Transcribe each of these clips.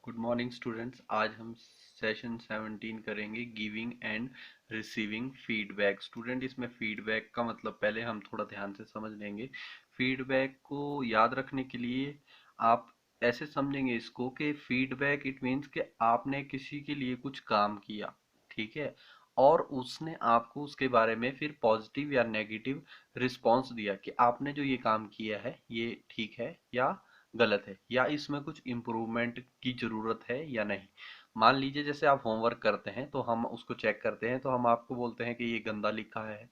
Good morning students. आज हम session 17 करेंगे giving and receiving feedback. Student, इसमें फीडबैक का मतलब पहले हम थोड़ा ध्यान से समझ लेंगे। फीडबैक को याद रखने के लिए आप ऐसे समझेंगे इसको कि फीडबैक इट मीन्स कि आपने किसी के लिए कुछ काम किया, ठीक है, और उसने आपको उसके बारे में फिर पॉजिटिव या नेगेटिव रिस्पॉन्स दिया कि आपने जो ये काम किया है ये ठीक है या गलत है, या इसमें कुछ इम्प्रूवमेंट की ज़रूरत है या नहीं। मान लीजिए जैसे आप होमवर्क करते हैं तो हम उसको चेक करते हैं, तो हम आपको बोलते हैं कि ये गंदा लिखा है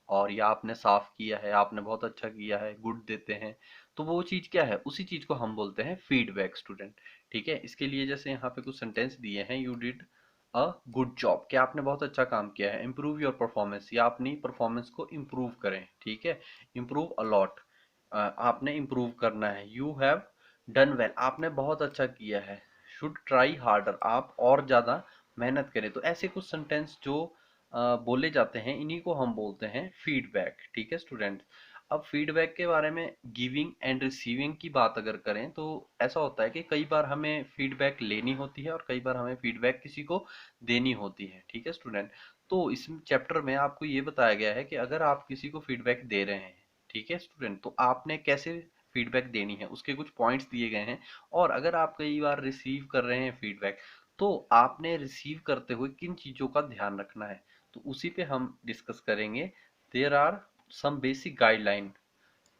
और या आपने साफ किया है, आपने बहुत अच्छा किया है, गुड देते हैं। तो वो चीज़ क्या है, उसी चीज़ को हम बोलते हैं फीडबैक स्टूडेंट। ठीक है, इसके लिए जैसे यहाँ पे कुछ सेंटेंस दिए हैं, you did a good job, कि आपने बहुत अच्छा काम किया है। इम्प्रूव योर परफॉर्मेंस, या अपनी परफॉर्मेंस को इम्प्रूव करें। ठीक है, इम्प्रूव अलॉट, आपने इम्प्रूव करना है। यू हैव डन वेल, आपने बहुत अच्छा किया है। शुड ट्राई हार्डर, आप और ज़्यादा मेहनत करें। तो ऐसे कुछ सेंटेंस जो बोले जाते हैं, इन्हीं को हम बोलते हैं फीडबैक। ठीक है स्टूडेंट, अब फीडबैक के बारे में गिविंग एंड रिसीविंग की बात अगर करें तो ऐसा होता है कि कई बार हमें फीडबैक लेनी होती है और कई बार हमें फीडबैक किसी को देनी होती है। ठीक है स्टूडेंट, तो इस चैप्टर में आपको ये बताया गया है कि अगर आप किसी को फीडबैक दे रहे हैं, ठीक है स्टूडेंट, तो आपने कैसे फीडबैक देनी है उसके कुछ पॉइंट्स दिए गए हैं। और अगर आप कई बार रिसीव कर रहे हैं फीडबैक, तो आपने रिसीव करते हुए किन चीज़ों का ध्यान रखना है, तो उसी पे हम डिस्कस करेंगे। There are some basic guideline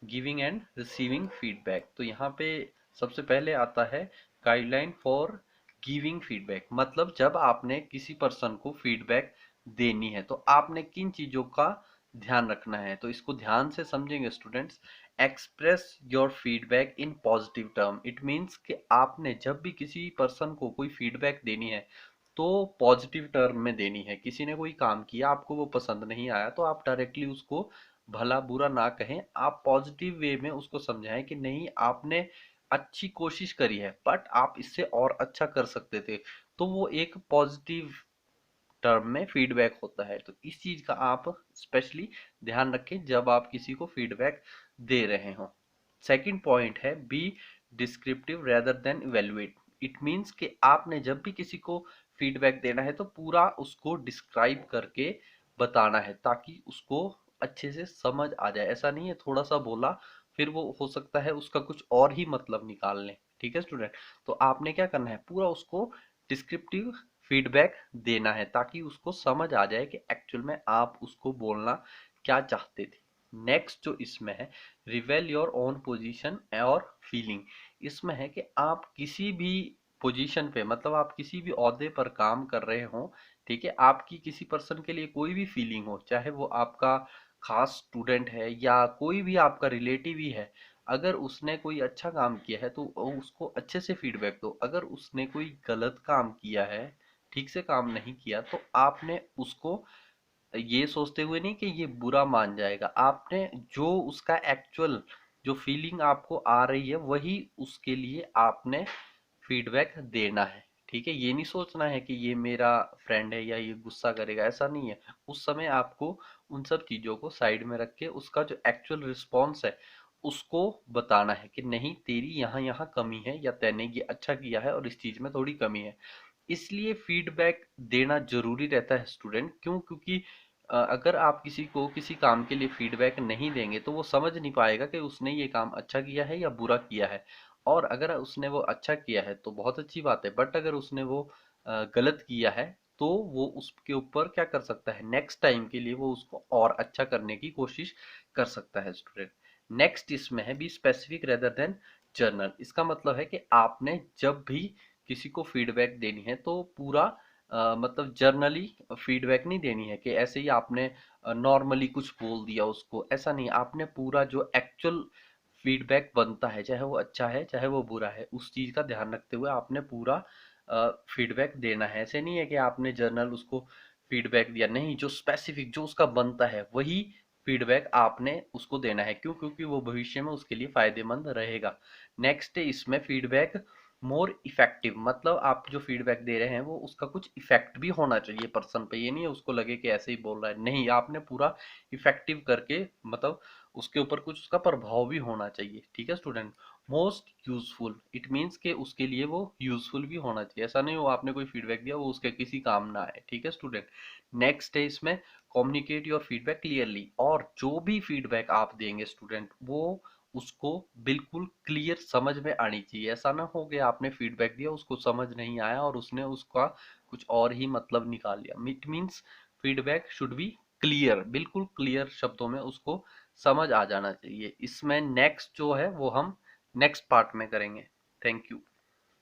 giving and receiving feedback. तो यहाँ पे सबसे पहले आता है गाइडलाइन फॉर गिविंग फीडबैक। मतलब जब आपने किसी पर्सन को फीडबैक देनी है तो आपने किन चीज़ों का ध्यान रखना है, तो इसको ध्यान से समझेंगे students. Express your feedback in positive term, it means कि आपने जब भी किसी पर्सन को कोई फीडबैक देनी है तो पॉजिटिव टर्म में देनी है। किसी ने कोई काम किया, आपको वो पसंद नहीं आया, तो आप डायरेक्टली उसको भला बुरा ना कहें, आप पॉजिटिव वे में उसको समझाएं कि नहीं, आपने अच्छी कोशिश करी है बट आप इससे और अच्छा कर सकते थे। तो वो एक पॉजिटिव टर्म में फीडबैक होता है। तो इस चीज का आप स्पेशली ध्यान रखें जब आप किसी को फीडबैक दे रहे हो। सेकंड पॉइंट है be descriptive rather than evaluate. It means कि आपने जब भी किसी को फीडबैक देना है तो पूरा उसको डिस्क्राइब करके बताना है, ताकि उसको अच्छे से समझ आ जाए। ऐसा नहीं है थोड़ा सा बोला फिर वो हो सकता है उसका कुछ और ही मतलब निकाल लें। ठीक है स्टूडेंट, तो आपने क्या करना है, पूरा उसको डिस्क्रिप्टिव फीडबैक देना है ताकि उसको समझ आ जाए कि एक्चुअल में आप उसको बोलना क्या चाहते थे। नेक्स्ट जो इसमें है, रिवेल योर ओन पोजीशन और फीलिंग। इसमें है कि आप किसी भी पोजीशन पे, मतलब आप किसी भी ओहदे पर काम कर रहे हो, ठीक है, आपकी किसी पर्सन के लिए कोई भी फीलिंग हो, चाहे वो आपका खास स्टूडेंट है या कोई भी आपका रिलेटिव ही है, अगर उसने कोई अच्छा काम किया है तो उसको अच्छे से फीडबैक दो। अगर उसने कोई गलत काम किया है, ठीक से काम नहीं किया, तो आपने उसको ये सोचते हुए नहीं कि ये बुरा मान जाएगा, आपने जो उसका एक्चुअल जो फीलिंग आपको आ रही है वही उसके लिए आपने फीडबैक देना है। ठीक है, ये नहीं सोचना है कि ये मेरा फ्रेंड है या ये गुस्सा करेगा, ऐसा नहीं है। उस समय आपको उन सब चीज़ों को साइड में रख के उसका जो एक्चुअल रिस्पॉन्स है उसको बताना है कि नहीं, तेरी यहाँ यहाँ कमी है या तैने ये अच्छा किया है और इस चीज़ में थोड़ी कमी है। इसलिए फीडबैक देना जरूरी रहता है स्टूडेंट। क्यों? क्योंकि अगर आप किसी को किसी काम के लिए फीडबैक नहीं देंगे तो वो समझ नहीं पाएगा कि उसने ये काम अच्छा किया है या बुरा किया है। और अगर उसने वो अच्छा किया है तो बहुत अच्छी बात है, बट अगर उसने वो गलत किया है तो वो उसके ऊपर क्या कर सकता है, नेक्स्ट टाइम के लिए वो उसको और अच्छा करने की कोशिश कर सकता है स्टूडेंट। नेक्स्ट इसमें है be specific rather than journal. इसका मतलब है कि आपने जब भी किसी को फीडबैक देनी है तो पूरा मतलब जर्नली फीडबैक नहीं देनी है कि ऐसे ही आपने नॉर्मली कुछ बोल दिया उसको, ऐसा नहीं। आपने पूरा जो एक्चुअल फीडबैक बनता है, चाहे वो अच्छा है चाहे वो बुरा है, उस चीज़ का ध्यान रखते हुए आपने पूरा फीडबैक देना है। ऐसे नहीं है कि आपने जर्नल उसको फीडबैक दिया, नहीं, जो स्पेसिफिक जो उसका बनता है वही फीडबैक आपने उसको देना है। क्यों? क्योंकि वो भविष्य में उसके लिए फायदेमंद रहेगा। नेक्स्ट है इसमें फीडबैक मोर इफेक्टिव। मतलब आप जो फीडबैक दे रहे हैं वो उसका कुछ इफेक्ट भी होना चाहिए पर्सन पे, ये नहीं है उसको लगे कि ऐसे ही बोल रहा है, नहीं, आपने पूरा इफेक्टिव करके, मतलब उसके ऊपर कुछ उसका प्रभाव भी होना चाहिए। ठीक है student, most useful, it means कि उसके लिए वो यूजफुल भी होना चाहिए। ऐसा नहीं हो आपने कोई फीडबैक दिया वो उसके किसी काम ना आए। ठीक है स्टूडेंट। नेक्स्ट है इसमें कम्युनिकेट योर फीडबैक क्लियरली, और जो भी फीडबैक आप देंगे स्टूडेंट वो उसको बिल्कुल क्लियर समझ में आनी चाहिए। ऐसा ना हो कि आपने फीडबैक दिया उसको समझ नहीं आया और उसने उसका कुछ और ही मतलब निकाल लिया। It means feedback should be clear, बिल्कुल क्लियर शब्दों में उसको समझ आ जाना चाहिए। इसमें नेक्स्ट जो है वो हम नेक्स्ट पार्ट में करेंगे। Thank you.